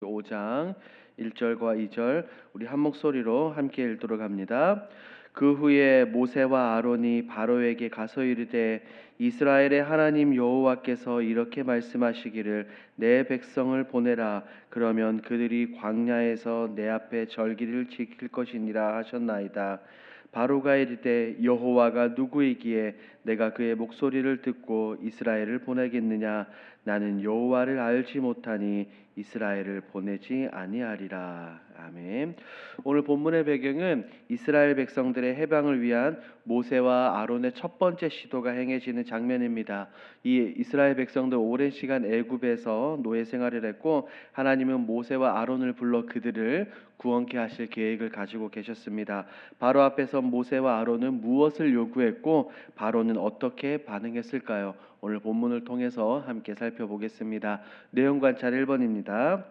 5장 1절과 2절 우리 한 목소리로 함께 읽도록 합니다. 그 후에 모세와 아론이 바로에게 가서 이르되 이스라엘의 하나님 여호와께서 이렇게 말씀하시기를 내 백성을 보내라. 그러면 그들이 광야에서 내 앞에 절기를 지킬 것이니라 하셨나이다. 바로가 이르되 여호와가 누구이기에 내가 그의 목소리를 듣고 이스라엘을 보내겠느냐. 나는 여호와를 알지 못하니 이스라엘을 보내지 아니하리라. 아멘. 오늘 본문의 배경은 이스라엘 백성들의 해방을 위한 모세와 아론의 첫 번째 시도가 행해지는 장면입니다. 이 이스라엘 백성들 오랜 시간 애굽에서 노예 생활을 했고 하나님은 모세와 아론을 불러 그들을 구원케 하실 계획을 가지고 계셨습니다. 바로 앞에서 모세와 아론은 무엇을 요구했고 바로는 어떻게 반응했을까요? 오늘 본문을 통해서 함께 살펴보겠습니다. 내용 관찰 1번입니다.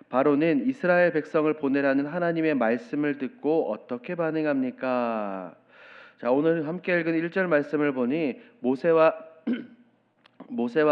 바로는 이스라엘 백성을 보내라는 하나님의 말씀을 듣고 어떻게 반응합니까? 자, 오늘 함께 읽은 1절 말씀을 보니 모세와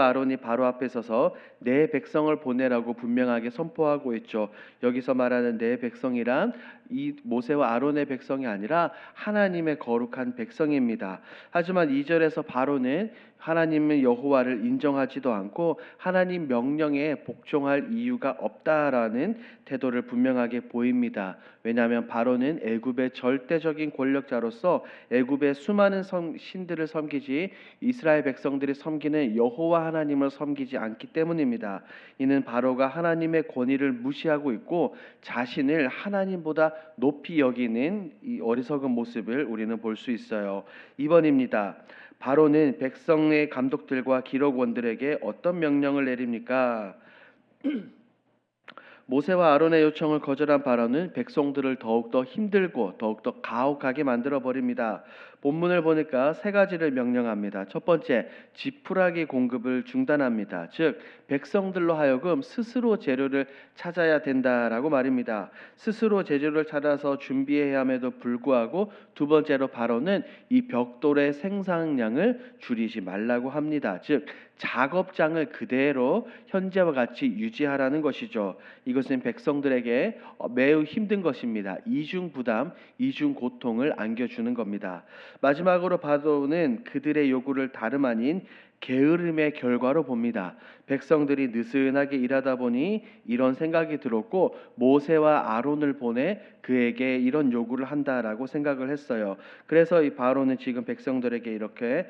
아론이 바로 앞에 서서 내 백성을 보내라고 분명하게 선포하고 있죠. 여기서 말하는 내 백성이란 이 모세와 아론의 백성이 아니라 하나님의 거룩한 백성입니다. 하지만 2절에서 바로는 하나님은 여호와를 인정하지도 않고 하나님 명령에 복종할 이유가 없다라는 태도를 분명하게 보입니다. 왜냐하면 바로는 애굽의 절대적인 권력자로서 애굽의 수많은 신들을 섬기지 이스라엘 백성들이 섬기는 여호와 하나님을 섬기지 않기 때문입니다. 이는 바로가 하나님의 권위를 무시하고 있고 자신을 하나님보다 높이 여기는 이 어리석은 모습을 우리는 볼 수 있어요. 2번입니다. 바로는 백성의 감독들과 기록원들에게 어떤 명령을 내립니까? 모세와 아론의 요청을 거절한 바로는 백성들을 더욱더 힘들고 더욱더 가혹하게 만들어 버립니다. 본문을 보니까 세 가지를 명령합니다. 첫 번째, 지푸라기 공급을 중단합니다. 즉 백성들로 하여금 스스로 재료를 찾아야 된다라고 말입니다. 스스로 재료를 찾아서 준비해야 함에도 불구하고 두 번째로 바로는 이 벽돌의 생산량을 줄이지 말라고 합니다. 즉 작업장을 그대로 현재와 같이 유지하라는 것이죠. 이것은 백성들에게 매우 힘든 것입니다. 이중 부담, 이중 고통을 안겨주는 겁니다. 마지막으로 바로는 그들의 요구를 다름 아닌 게으름의 결과로 봅니다. 백성들이 느슨하게 일하다 보니 이런 생각이 들었고 모세와 아론을 보내 그에게 이런 요구를 한다라고 생각을 했어요. 그래서 이 바로는 지금 백성들에게 이렇게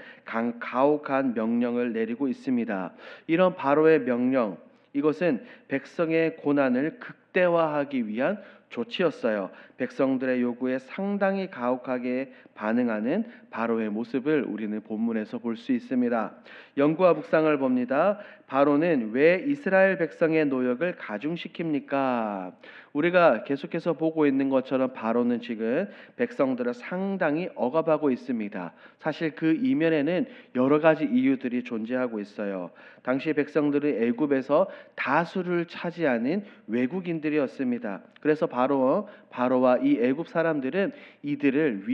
가혹한 명령을 내리고 있습니다. 이런 바로의 명령, 이것은 백성의 고난을 극대화하기 위한 조치였어요. 백성들의 요구에 상당히 가혹하게 반응하는 바로의 모습을 우리는 본문에서 볼 수 있습니다. 영구와 묵상을 봅니다. 바로는 왜 이스라엘 백성의 노역을 가중시킵니까? 우리가 계속해서 보고 있는 것처럼 바로는 지금 백성들을 상당히 억압하고 있습니다. 사실 그 이면에는 여러 가지 이유들이 존재하고 있어요. 당시 백성들은 애굽에서 다수를 차지하는 외국인들이었습니다. 그래서 바로와 이 애굽 사람들은 이들을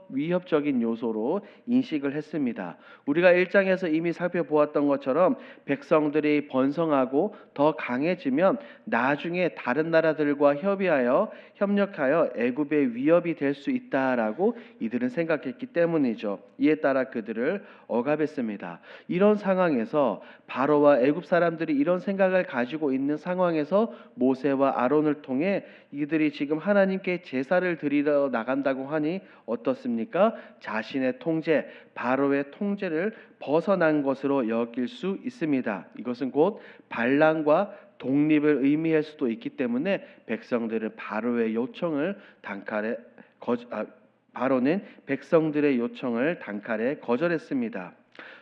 위협적인 요소로 인식을 했습니다. 우리가 1장에서 이미 살펴보았던 것처럼 백성들이 번성하고 더 강해지면 나중에 다른 나라들과 협력하여 애굽의 위협이 될 수 있다라고 이들은 생각했기 때문이죠. 이에 따라 그들을 억압했습니다. 이런 상황에서 바로와 애굽 사람들이 이런 생각을 가지고 있는 상황에서 모세와 아론을 통해 이들이 지금 하나님께 제사를 드리러 나간다고 하니 어떻습니까? 자신의 통제, 바로의 통제를 벗어난 것으로 여길 수 있습니다. 이것은 곧 반란과 독립을 의미할 수도 있기 때문에 백성들은 바로는 백성들의 요청을 단칼에 거절했습니다.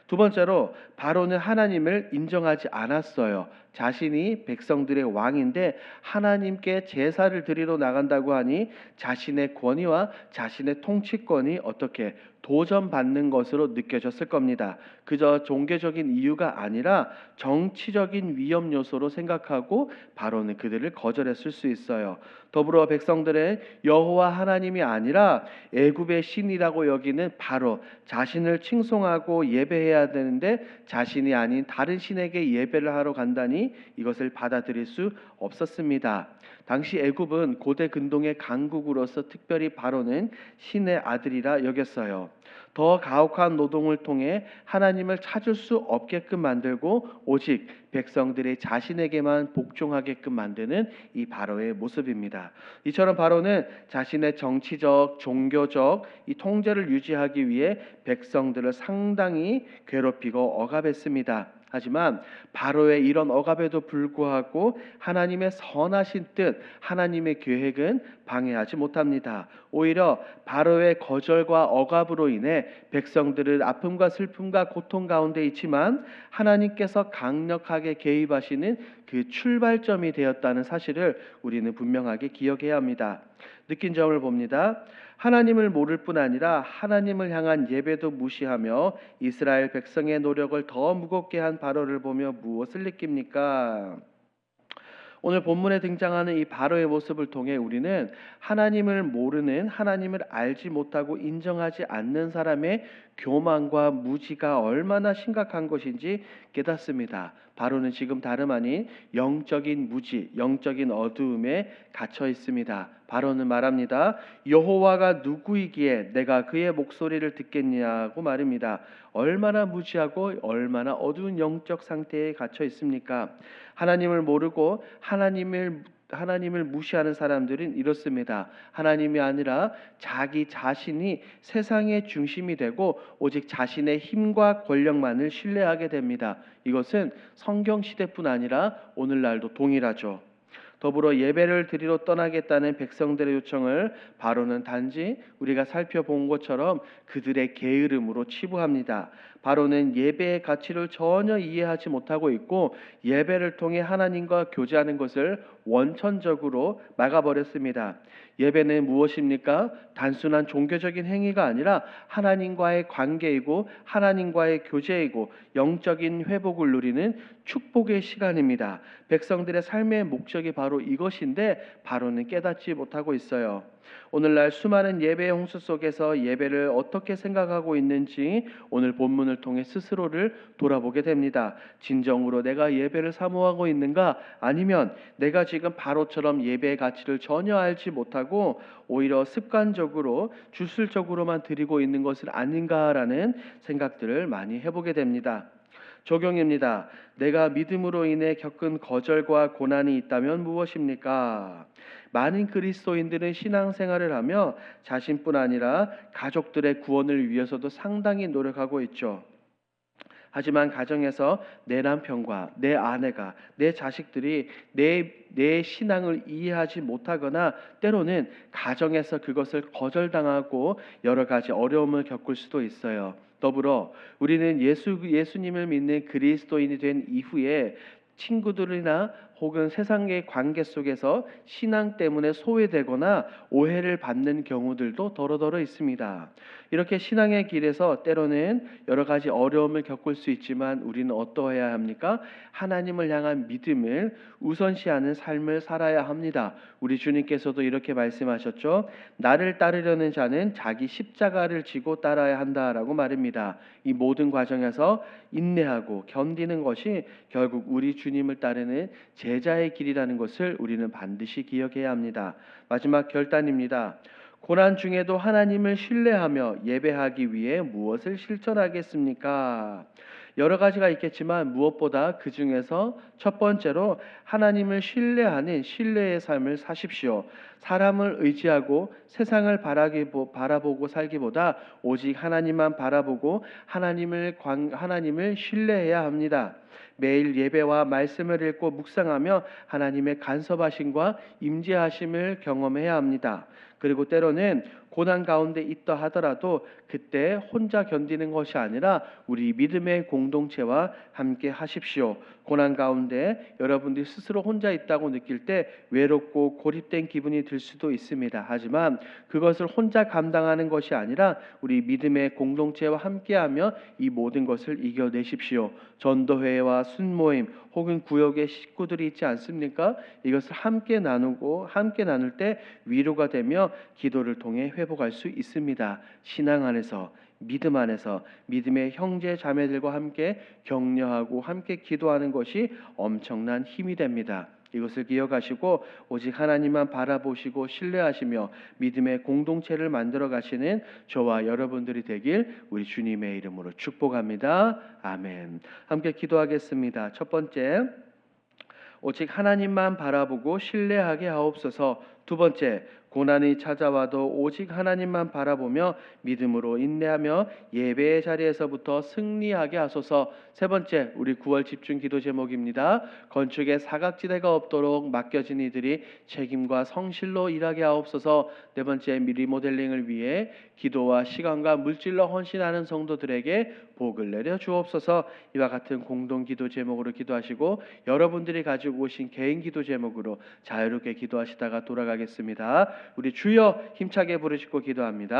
두 번째로 바로는 하나님을 인정하지 않았어요. 자신이 백성들의 왕인데 하나님께 제사를 드리러 나간다고 하니 자신의 권위와 자신의 통치권이 어떻게 도전받는 것으로 느껴졌을 겁니다. 그저 종교적인 이유가 아니라 정치적인 위험 요소로 생각하고 바로는 그들을 거절했을 수 있어요. 더불어 백성들은 여호와 하나님이 아니라 애굽의 신이라고 여기는 바로 자신을 칭송하고 예배해야 되는데 자신이 아닌 다른 신에게 예배를 하러 간다니 하니 이것을 받아들일 수 없었습니다. 당시 애굽은 고대 근동의 강국으로서 특별히 바로는 신의 아들이라 여겼어요. 더 가혹한 노동을 통해 하나님을 찾을 수 없게끔 만들고 오직 백성들이 자신에게만 복종하게끔 만드는 이 바로의 모습입니다. 이처럼 바로는 자신의 정치적, 종교적 이 통제를 유지하기 위해 백성들을 상당히 괴롭히고 억압했습니다. 하지만 바로의 이런 억압에도 불구하고 하나님의 선하신 뜻, 하나님의 계획은 방해하지 못합니다. 오히려 바로의 거절과 억압으로 인해 백성들은 아픔과 슬픔과 고통 가운데 있지만 하나님께서 강력하게 개입하시는 그 출발점이 되었다는 사실을 우리는 분명하게 기억해야 합니다. 느낀 점을 봅니다. 하나님을 모를 뿐 아니라 하나님을 향한 예배도 무시하며 이스라엘 백성의 노력을 더 무겁게 한 바로를 보며 무엇을 느낍니까? 오늘 본문에 등장하는 이 바로의 모습을 통해 우리는 하나님을 모르는, 하나님을 알지 못하고 인정하지 않는 사람의 교만과 무지가 얼마나 심각한 것인지 깨닫습니다. 바로는 지금 다름 아닌 영적인 무지, 영적인 어두움에 갇혀 있습니다. 바로는 말합니다. 여호와가 누구이기에 내가 그의 목소리를 듣겠냐고 말입니다. 얼마나 무지하고 얼마나 어두운 영적 상태에 갇혀 있습니까? 하나님을 모르고 하나님을 무시하는 사람들은 이렇습니다. 하나님이 아니라 자기 자신이 세상의 중심이 되고 오직 자신의 힘과 권력만을 신뢰하게 됩니다. 이것은 성경 시대뿐 아니라 오늘날도 동일하죠. 더불어 예배를 드리러 떠나겠다는 백성들의 요청을 바로는 단지 우리가 살펴본 것처럼 그들의 게으름으로 치부합니다. 바로는 예배의 가치를 전혀 이해하지 못하고 있고 예배를 통해 하나님과 교제하는 것을 원천적으로 막아버렸습니다. 예배는 무엇입니까? 단순한 종교적인 행위가 아니라 하나님과의 관계이고 하나님과의 교제이고 영적인 회복을 누리는 축복의 시간입니다. 백성들의 삶의 목적이 바로 이것인데 바로는 깨닫지 못하고 있어요. 오늘날 수많은 예배의 홍수 속에서 예배를 어떻게 생각하고 있는지 오늘 본문을 통해 스스로를 돌아보게 됩니다. 진정으로 내가 예배를 사모하고 있는가? 아니면 내가 지금 바로처럼 예배의 가치를 전혀 알지 못하고 오히려 습관적으로 주술적으로만 드리고 있는 것은 아닌가라는 생각들을 많이 해보게 됩니다. 적용입니다. 내가 믿음으로 인해 겪은 거절과 고난이 있다면 무엇입니까? 많은 그리스도인들은 신앙생활을 하며 자신뿐 아니라 가족들의 구원을 위해서도 상당히 노력하고 있죠. 하지만 가정에서 내 남편과 내 아내가, 내 자식들이 내 신앙을 이해하지 못하거나 때로는 가정에서 그것을 거절당하고 여러 가지 어려움을 겪을 수도 있어요. 더불어 우리는 예수님을 믿는 그리스도인이 된 이후에 친구들이나 혹은 세상의 관계 속에서 신앙 때문에 소외되거나 오해를 받는 경우들도 더러더러 있습니다. 이렇게 신앙의 길에서 때로는 여러 가지 어려움을 겪을 수 있지만 우리는 어떠해야 합니까? 하나님을 향한 믿음을 우선시하는 삶을 살아야 합니다. 우리 주님께서도 이렇게 말씀하셨죠. 나를 따르려는 자는 자기 십자가를 지고 따라야 한다라고 말입니다. 이 모든 과정에서 인내하고 견디는 것이 결국 우리 주님을 따르는 제자의 길이라는 것을 우리는 반드시 기억해야 합니다. 마지막 결단입니다. 고난 중에도 하나님을 신뢰하며 예배하기 위해 무엇을 실천하겠습니까? 여러 가지가 있겠지만 무엇보다 그 중에서 첫 번째로 하나님을 신뢰하는 신뢰의 삶을 사십시오. 사람을 의지하고 세상을 바라보고 살기보다 오직 하나님만 바라보고 하나님을 신뢰해야 합니다. 매일 예배와 말씀을 읽고 묵상하며 하나님의 간섭하심과 임재하심을 경험해야 합니다. 그리고 때로는 고난 가운데 있다 하더라도 그때 혼자 견디는 것이 아니라 우리 믿음의 공동체와 함께 하십시오. 고난 가운데 여러분들이 스스로 혼자 있다고 느낄 때 외롭고 고립된 기분이 들 수도 있습니다. 하지만 그것을 혼자 감당하는 것이 아니라 우리 믿음의 공동체와 함께하며 이 모든 것을 이겨내십시오. 전도회와 순모임 혹은 구역의 식구들이 있지 않습니까? 이것을 함께 나누고 함께 나눌 때 위로가 되며 하며 기도를 통해 회복할 수 있습니다. 신앙 안에서, 믿음 안에서 믿음의 형제 자매들과 함께 격려하고 함께 기도하는 것이 엄청난 힘이 됩니다. 이것을 기억하시고 오직 하나님만 바라보시고 신뢰하시며 믿음의 공동체를 만들어 가시는 저와 여러분들이 되길 우리 주님의 이름으로 축복합니다. 아멘. 함께 기도하겠습니다. 첫 번째, 오직 하나님만 바라보고 신뢰하게 하옵소서. 두 번째, 고난이 찾아와도 오직 하나님만 바라보며 믿음으로 인내하며 예배의 자리에서부터 승리하게 하소서. 세 번째, 우리 9월 집중 기도 제목입니다. 건축에 사각지대가 없도록 맡겨진 이들이 책임과 성실로 일하게 하옵소서. 네 번째, 리모델링을 위해 기도와 시간과 물질로 헌신하는 성도들에게 복을 내려 주옵소서. 이와 같은 공동 기도 제목으로 기도하시고 여러분들이 가지고 오신 개인 기도 제목으로 자유롭게 기도하시다가 돌아가겠습니다. 우리 주여 힘차게 부르시고 기도합니다.